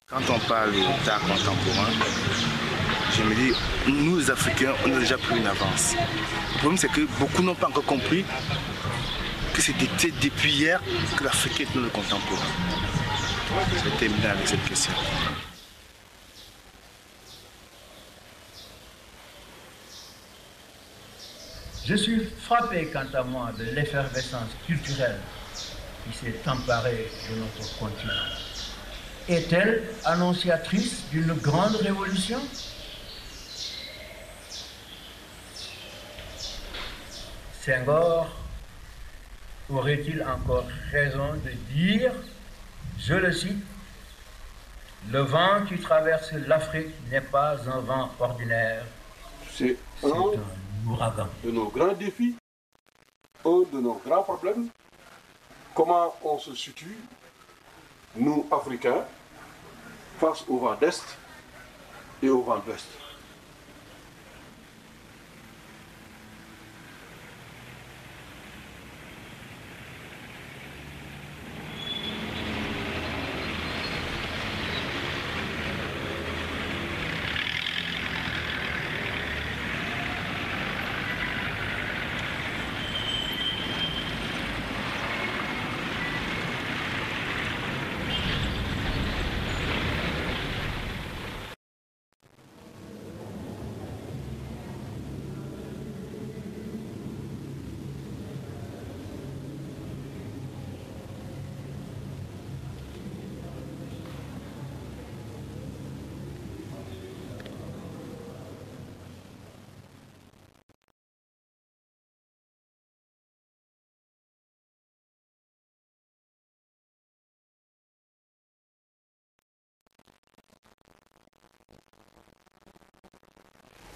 Quand on parle d'art contemporain, je me dis, nous les Africains, on a déjà pris une avance. Le problème c'est que beaucoup n'ont pas encore compris que c'est depuis hier que l'Afrique est dans le contemporain. Je vais terminer avec cette question. Je suis frappé quant à moi de l'effervescence culturelle qui s'est emparée de notre continent. Est-elle annonciatrice d'une grande révolution? Senghor aurait-il encore raison de dire, je le cite, « Le vent qui traverse l'Afrique n'est pas un vent ordinaire, c'est un ouragan. » De nos grands défis, un de nos grands problèmes, comment on se situe, nous Africains, face au vent d'Est et au vent d'Ouest.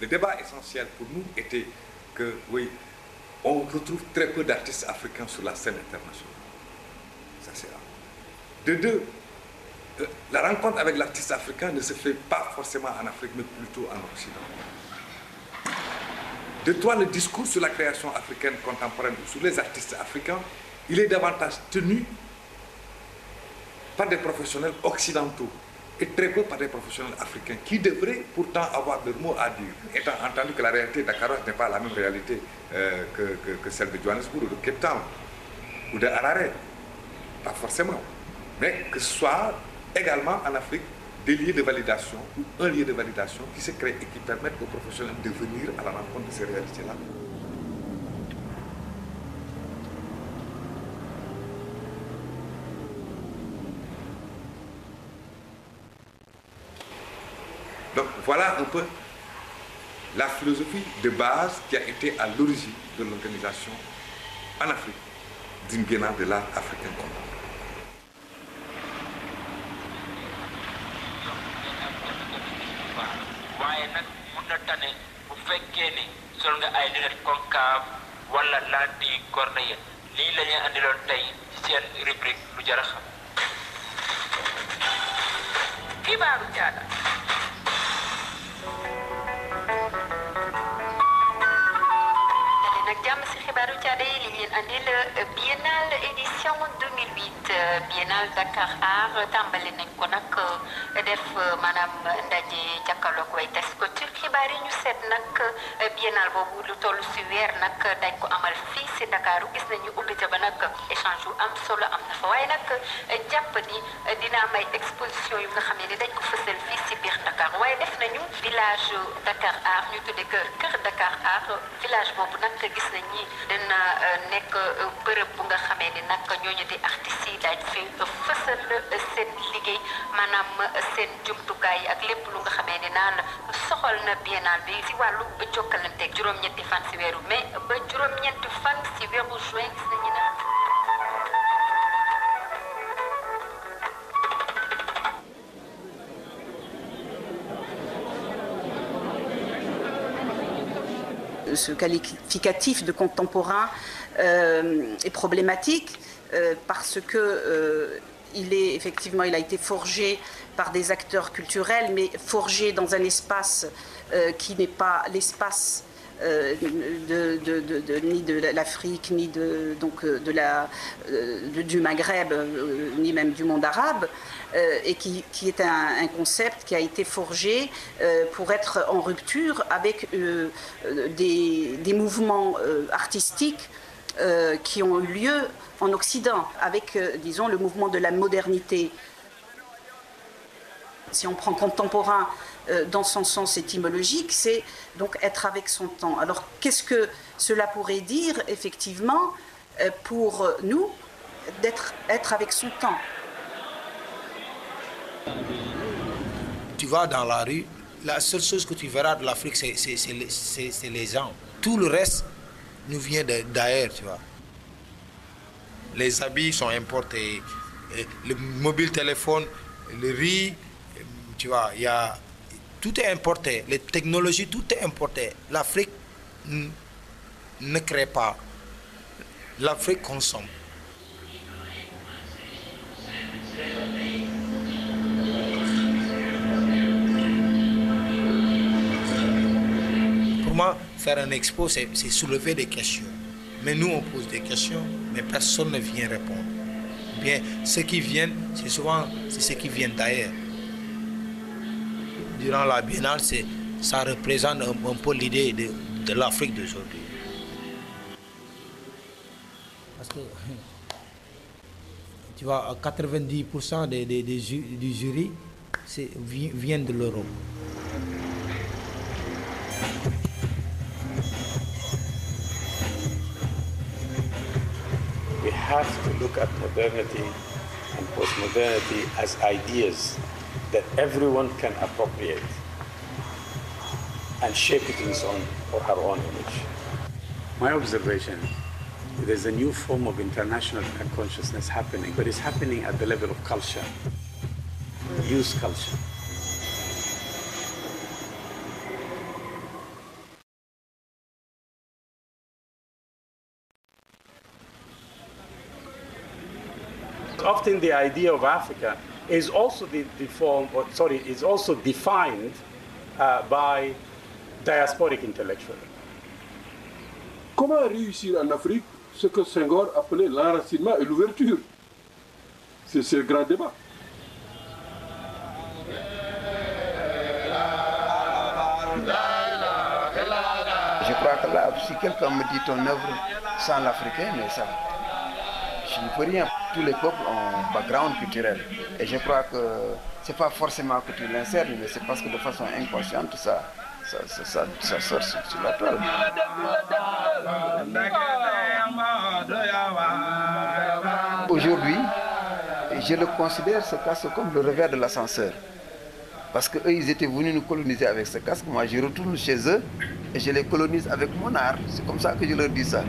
Le débat essentiel pour nous était que, oui, on retrouve très peu d'artistes africains sur la scène internationale. Ça, c'est un. De deux, la rencontre avec l'artiste africain ne se fait pas forcément en Afrique, mais plutôt en Occident. De trois, le discours sur la création africaine contemporaine, sur les artistes africains, il est davantage tenu par des professionnels occidentaux et très peu par des professionnels africains qui devraient pourtant avoir leur mot à dire, étant entendu que la réalité dakaroise n'est pas la même réalité que celle de Johannesburg ou de Cape Town ou de Harare, pas forcément, mais que ce soit également en Afrique des lieux de validation ou un lieu de validation qui se crée et qui permettent aux professionnels de venir à la rencontre de ces réalités-là. Donc voilà un peu la philosophie de base qui a été à l'origine de l'organisation en Afrique d'une biennale de l'art africain contemporain. waaye nag mun na tane bu fekkee ni sol nga ay lunettes concave wala lentille cornéenne lii la ñuy andiloon tey ci seen rubrique lu jar a xam. xibaaru caada. nag jàmm si xibaaru caada yi li leen andil biennale édition 2008 biennale Dakar Art tàmbali nañ ko nag def maanaam ndaje jàkkaarloog way tas ko ci xibaar yi ñu seet nag biennale boobu lu toll si weer nag dañ ko amal fii si Dakar gis nañu ubbite ba nag échange yu am solo am na fa waaye nag jàpp ni dina am ay exposition yu nga xam ne dañ ko fësal fii si biir Dakar waaye def nañu village Dakar Art ñu tuddee kër Dakar Art village boobu nag gis nañ ni dina nekk bërëb bu nga xamee ni nag ñooñu di artistes yi dañ fi fësal seen liggéey maanaam seen jumtukaay ak lépp lu nga xamee ni naan soxal na biennale bi si wàllu jokkalanteeg juróom-ñetti fan si weeru mai ba juróom-ñetti fan si weeru juin gis nañu nag. Ce qualificatif de contemporain est problématique parce que il a été forgé par des acteurs culturels, mais forgé dans un espace qui n'est pas l'espace ni de l'Afrique, ni du Maghreb, ni même du monde arabe, et qui est un concept qui a été forgé pour être en rupture avec des mouvements artistiques qui ont eu lieu en Occident, avec, disons, le mouvement de la modernité. Si on prend contemporain dans son sens étymologique, c'est donc être avec son temps. Alors, qu'est-ce que cela pourrait dire, effectivement, pour nous, être avec son temps? Tu vas dans la rue, la seule chose que tu verras de l'Afrique, c'est les gens. Tout le reste nous vient d'ailleurs, tu vois. Les habits sont importés, le mobile téléphone, le riz, tu vois, tout est importé, les technologies, tout est importé. L'Afrique ne crée pas, l'Afrique consomme. Pour moi, faire un expo, c'est soulever des questions. Mais nous, on pose des questions, mais personne ne vient répondre. Bien, ceux qui viennent, c'est souvent ceux qui viennent d'ailleurs. Durant la biennale, ça représente un peu l'idée de l'Afrique d'aujourd'hui. Parce que, tu vois, 90% du jury viennent de l'Europe. We have to look at modernity and postmodernity as ideas that everyone can appropriate and shape it in his own or her own image. My observation, there's a new form of international consciousness happening, but it's happening at the level of culture, youth culture. Often the idea of Africa is also is also defined by diasporic intellectuals. Comment réussir en Afrique ce que Senghor appelait l'enracinement et l'ouverture? C'est le grand débat. Je crois que là, si quelqu'un me dit ton œuvre sans l'Africain, mais ça, je ne peux rien. Tous les peuples ont un background culturel. Et je crois que ce n'est pas forcément que tu l'insères, mais c'est parce que de façon inconsciente, ça sort sur la toile. Aujourd'hui, je le considère ce casque comme le revers de l'ascenseur. Parce qu'eux, ils étaient venus nous coloniser avec ce casque. Moi, je retourne chez eux et je les colonise avec mon art. C'est comme ça que je leur dis ça.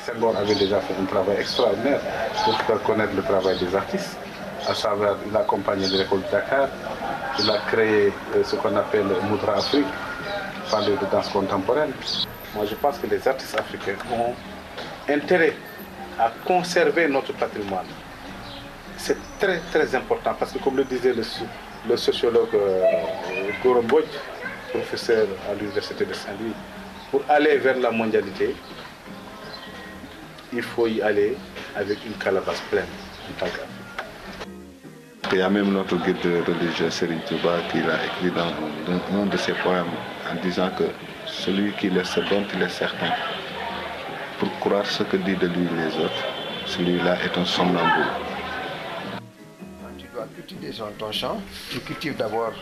Senghor avait déjà fait un travail extraordinaire pour faire connaître le travail des artistes. À travers, il a accompagné l'école de Dakar, il a créé ce qu'on appelle Moudra Afrique, parler de danse contemporaine. Moi, je pense que les artistes africains ont intérêt à conserver notre patrimoine. C'est très très important parce que, comme le disait le sociologue Gora Mbodj, professeur à l'université de Saint-Louis, pour aller vers la mondialité, il faut y aller avec une calebasse pleine en tant qu'Afrique. Il y a même notre guide religieux Serigne Touba qui l'a écrit dans un de ses poèmes en disant que celui qui laisse ce dont il est certain pour croire ce que disent de lui les autres, celui-là est un somnambule. Tu dois cultiver ton champ, tu cultives d'abord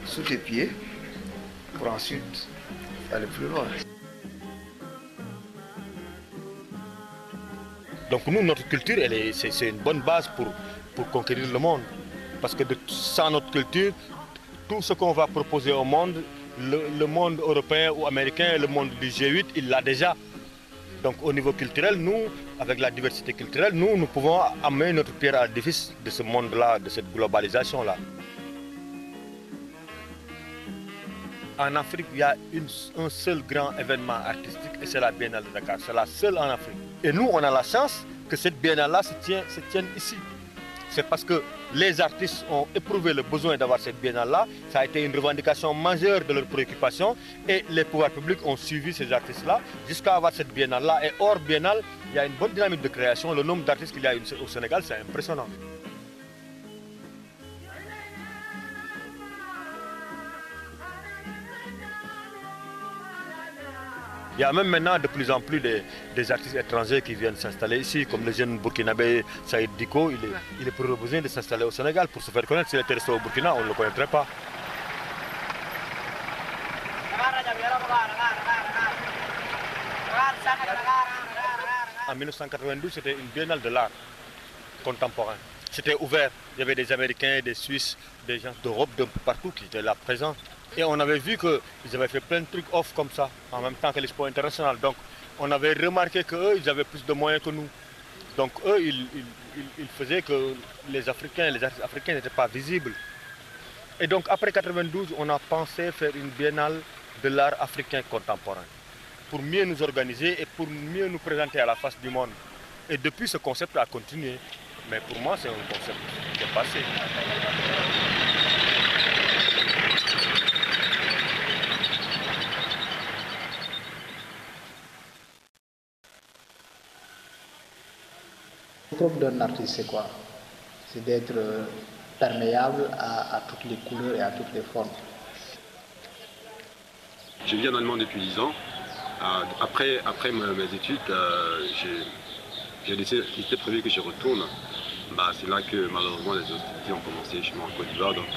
sous tes pieds pour ensuite aller plus loin. Donc nous, notre culture, c'est une bonne base pour conquérir le monde. Parce que sans notre culture, tout ce qu'on va proposer au monde, le monde européen ou américain, le monde du G8, il l'a déjà. Donc au niveau culturel, nous, avec la diversité culturelle, nous pouvons amener notre pierre à l'édifice de ce monde-là, de cette globalisation-là. En Afrique, il y a un seul grand événement artistique et c'est la Biennale de Dakar. C'est la seule en Afrique. Et nous, on a la chance que cette Biennale-là se tienne ici. C'est parce que les artistes ont éprouvé le besoin d'avoir cette Biennale-là. Ça a été une revendication majeure de leurs préoccupations et les pouvoirs publics ont suivi ces artistes-là jusqu'à avoir cette Biennale-là. Et hors Biennale, il y a une bonne dynamique de création. Le nombre d'artistes qu'il y a au Sénégal, c'est impressionnant. Il y a même maintenant de plus en plus des artistes étrangers qui viennent s'installer ici, comme le jeune burkinabé Saïd Diko. Il est proposé de s'installer au Sénégal pour se faire connaître. S'il était resté au Burkina, on ne le connaîtrait pas. En 1992, c'était une biennale de l'art contemporain. C'était ouvert. Il y avait des Américains, des Suisses, des gens d'Europe, de partout qui étaient là présents. Et on avait vu qu'ils avaient fait plein de trucs off comme ça, en même temps que l'Expo international. Donc on avait remarqué qu'eux, ils avaient plus de moyens que nous. Donc eux, ils faisaient que les artistes africains n'étaient pas visibles. Et donc après 92, on a pensé faire une biennale de l'art africain contemporain, pour mieux nous organiser et pour mieux nous présenter à la face du monde. Et depuis, ce concept a continué. Mais pour moi, c'est un concept qui est passé. Le propre d'un artiste, c'est quoi? C'est d'être perméable à toutes les couleurs et à toutes les formes. Je vis en Allemagne depuis 10 ans. Après mes études, c'était prévu que je retourne. C'est là que malheureusement les hostilités ont commencé chez moi en Côte d'Ivoire. Donc,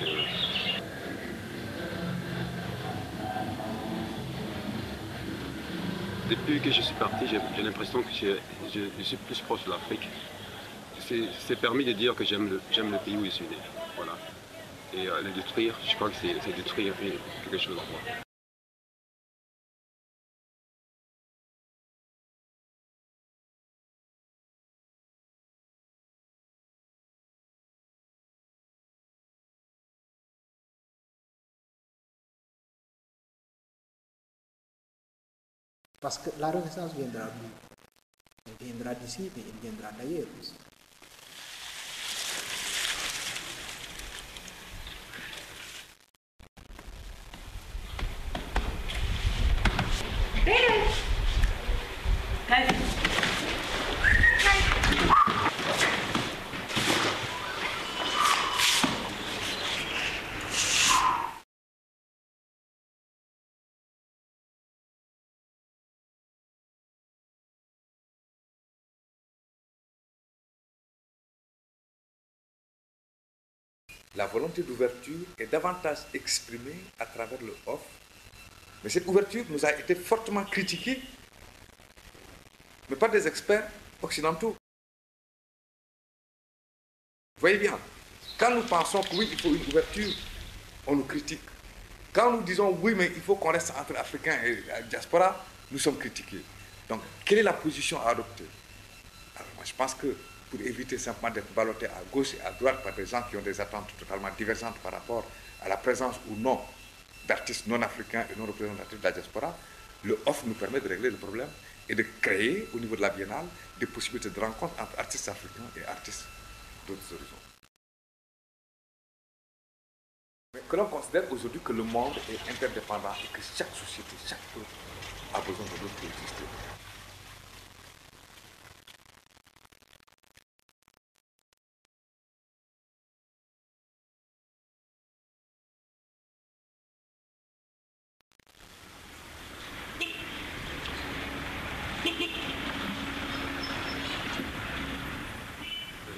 depuis que je suis parti, j'ai l'impression que je suis plus proche de l'Afrique. C'est permis de dire que j'aime le pays où je suis né. Voilà. Et le détruire, je crois que c'est détruire quelque chose en moi. Parce que la renaissance viendra d'où? Elle viendra d'ici, mais elle viendra d'ailleurs aussi. La volonté d'ouverture est davantage exprimée à travers le off. Mais cette ouverture nous a été fortement critiquée, mais par des experts occidentaux. Vous voyez bien, quand nous pensons que oui, il faut une ouverture, on nous critique. Quand nous disons oui, mais il faut qu'on reste entre Africains et la diaspora, nous sommes critiqués. Donc, quelle est la position à adopter? Alors, moi, je pense que pour éviter simplement d'être ballotté à gauche et à droite par des gens qui ont des attentes totalement divergentes par rapport à la présence ou non d'artistes non africains et non représentatifs de la diaspora, le off nous permet de régler le problème et de créer au niveau de la biennale des possibilités de rencontre entre artistes africains et artistes d'autres horizons. Mais que l'on considère aujourd'hui que le monde est interdépendant et que chaque société, chaque peuple a besoin de l'autre pour exister.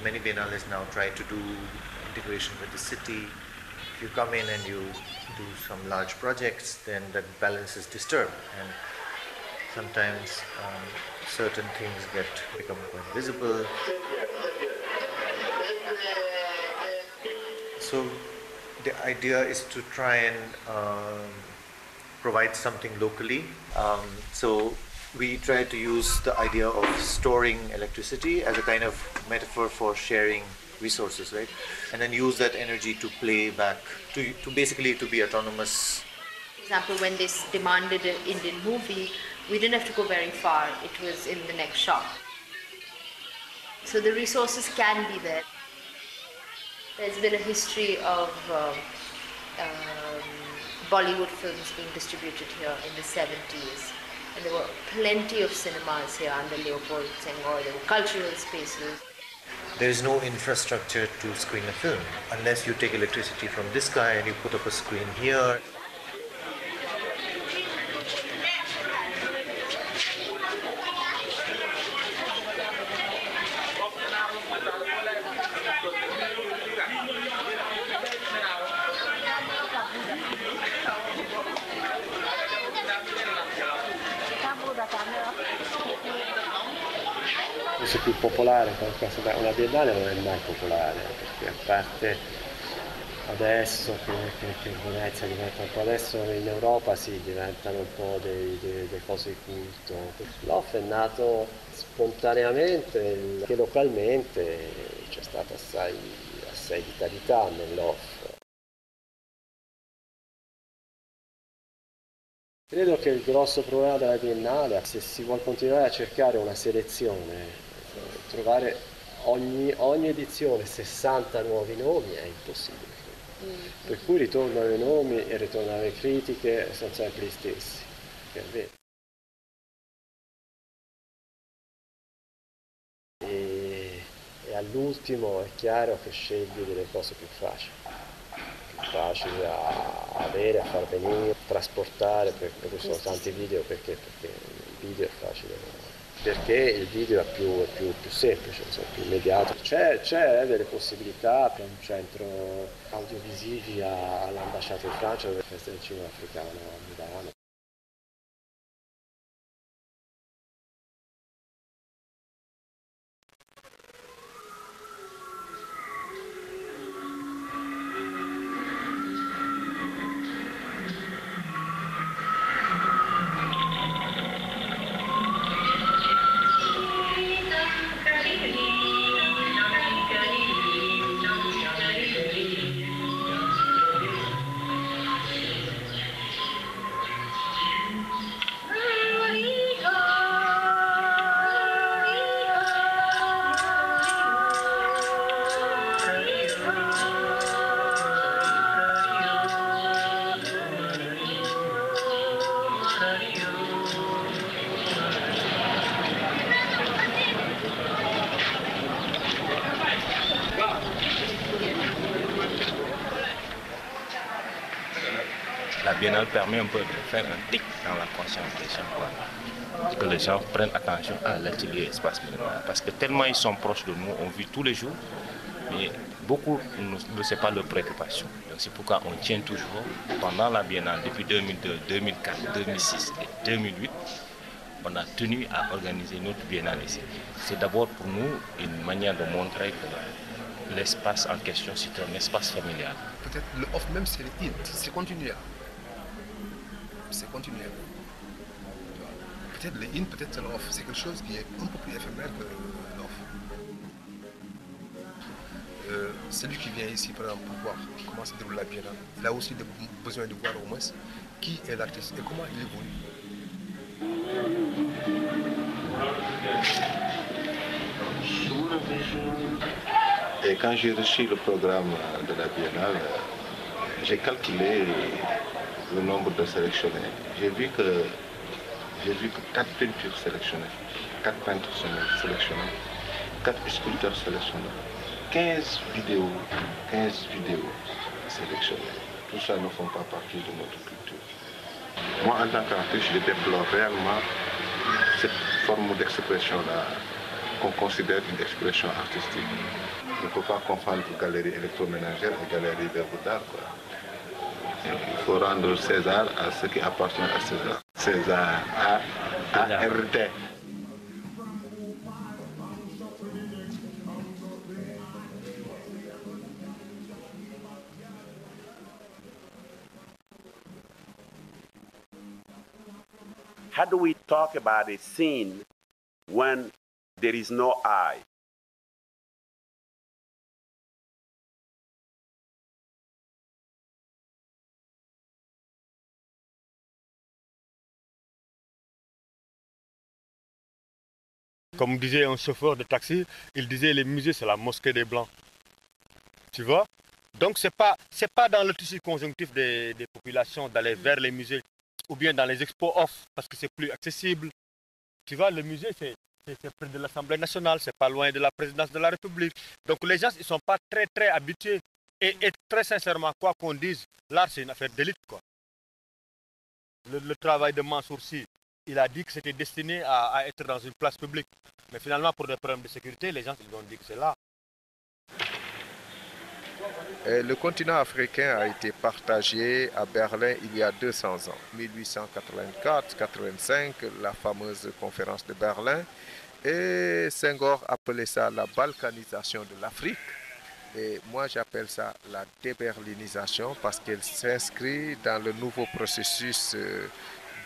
Many biennales now try to do integration with the city. If you come in and you do some large projects, then that balance is disturbed, and sometimes certain things become quite visible. So the idea is to try and provide something locally. So we try to use the idea of storing electricity as a kind of metaphor for sharing resources, right? And then use that energy to play back, to basically to be autonomous example, when they demanded an Indian movie, we didn't have to go very far. It was in the next shop. So the resources can be there. There's been a history of Bollywood films being distributed here in the 70s. And there were plenty of cinemas here under Leopold Senghor. There were cultural spaces. There is no infrastructure to screen a film unless you take electricity from this guy and you put up a screen here. Forse più popolare qualcosa, beh, una biennale non è mai popolare, perché a parte adesso che Venezia diventa un po', adesso in Europa sì, diventano un po' delle cose di culto. L'OFF è nato spontaneamente, che localmente c'è stata assai vitalità nell'OFF. Credo che il grosso problema della Biennale, se si vuole continuare a cercare una selezione, trovare ogni edizione 60 nuovi nomi è impossibile. Per cui ritornano i nomi e ritornano le critiche, sono sempre gli stessi, che è vero. E all'ultimo è chiaro che scegli delle cose più facili da avere, a far venire, trasportare, perché ci sono tanti video, perché il video è facile, perché il video è più semplice, insomma, più immediato. C'è delle possibilità per un centro audiovisivi all'ambasciata di Francia, del Festival del Cinema Africano a Milano. La Biennale permet un peu de faire un tic dans la conscience des gens, quoi. Que les gens prennent attention à l'atelier Espace Biennale. Parce que tellement ils sont proches de nous, on vit tous les jours, mais beaucoup ne savent pas leurs préoccupations. Donc c'est pourquoi on tient toujours, pendant la Biennale, depuis 2002, 2004, 2006 et 2008, on a tenu à organiser notre Biennale ici. C'est d'abord pour nous une manière de montrer que l'espace en question, c'est un espace familial. Peut-être le off même, c'est le in, c'est continuel. C'est continuel. Peut-être le in, peut-être le off. C'est quelque chose qui est un peu plus éphémère que l'off. Celui qui vient ici, par exemple, pour voir comment se déroule la Biennale, il a aussi besoin de voir au moins qui est l'artiste et comment il évolue. Et quand j'ai reçu le programme de la Biennale, j'ai calculé le nombre de sélectionnés. J'ai vu que 4 peintures sélectionnées, 4 peintres sélectionnés, 4 sculpteurs sélectionnés, 15 vidéos sélectionnées. Tout ça ne font pas partie de notre culture. Moi, en tant qu'artiste, je déplore réellement cette forme d'expression-là qu'on considère une expression artistique. On ne peut pas confondre galerie électroménagère et galerie d'œuvres d'art. Il faut rendre César à ce qui appartient à César. César a hérité. How do we talk about a scene when there is no I? Comme disait un chauffeur de taxi, il disait les musées c'est la mosquée des Blancs. Tu vois? Donc c'est pas dans le tissu conjonctif des populations d'aller vers les musées ou bien dans les expos off parce que c'est plus accessible. Tu vois, le musée c'est près de l'Assemblée nationale, c'est pas loin de la présidence de la République. Donc les gens ils sont pas très habitués et très sincèrement quoi qu'on dise, l'art c'est une affaire d'élite quoi. Le travail de Mansour Sy, il a dit que c'était destiné à être dans une place publique. Mais finalement, pour des problèmes de sécurité, les gens ils ont dit que c'est là. Le continent africain a été partagé à Berlin il y a 200 ans, 1884-85, la fameuse conférence de Berlin. Et Senghor appelait ça la balkanisation de l'Afrique. Et moi, j'appelle ça la déberlinisation parce qu'elle s'inscrit dans le nouveau processus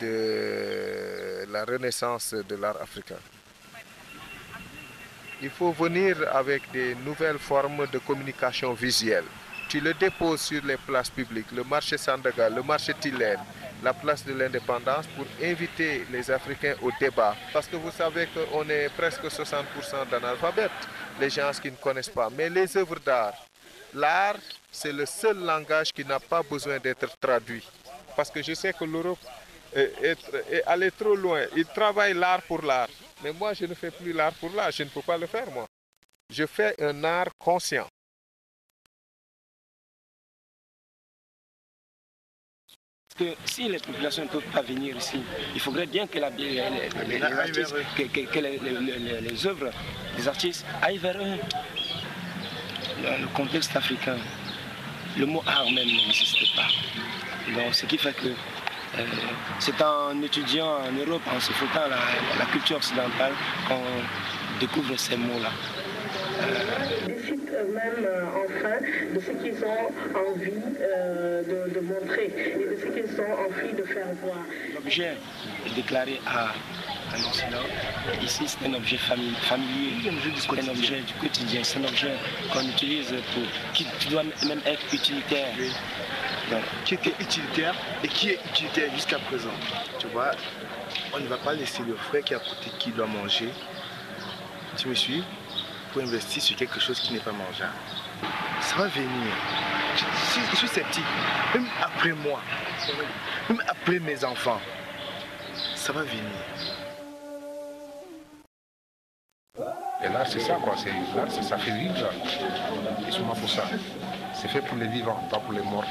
de la renaissance de l'art africain. Il faut venir avec des nouvelles formes de communication visuelle. Tu le déposes sur les places publiques, le marché Sandaga, le marché Tilène, la place de l'indépendance pour inviter les Africains au débat. Parce que vous savez qu'on est presque 60% d'analphabètes, les gens qui ne connaissent pas. Mais les œuvres d'art, l'art, c'est le seul langage qui n'a pas besoin d'être traduit. Parce que je sais que l'Europe est allée trop loin. Ils travaillent l'art pour l'art. Mais moi, je ne fais plus l'art pour l'art. Je ne peux pas le faire, moi. Je fais un art conscient. Que si les populations ne peuvent pas venir ici, il faudrait bien que les œuvres des artistes aillent vers eux. Le contexte africain, le mot art même n'existe pas. Donc, ce qui fait que c'est en étudiant en Europe, en se frottant la culture occidentale, qu'on découvre ces mots-là. Décident eux-mêmes enfin de ce qu'ils ont envie de montrer et de ce qu'ils ont envie de faire voir. L'objet est déclaré à un Occident. Ici, c'est un objet familier, c'est un objet du quotidien, c'est un objet qu'on utilise qui doit même être utilitaire. Donc, qui était utilitaire et qui est utilitaire jusqu'à présent. Tu vois, on ne va pas laisser le frère qui est à côté qui doit manger. Tu me suis? Pour investir sur quelque chose qui n'est pas mangeable. Ça va venir. Je suis sceptique. Même après moi, même après mes enfants, ça va venir. Et là, c'est ça, quoi. Ça fait vivre. Et souvent pour ça. C'est fait pour les vivants, pas pour les morts.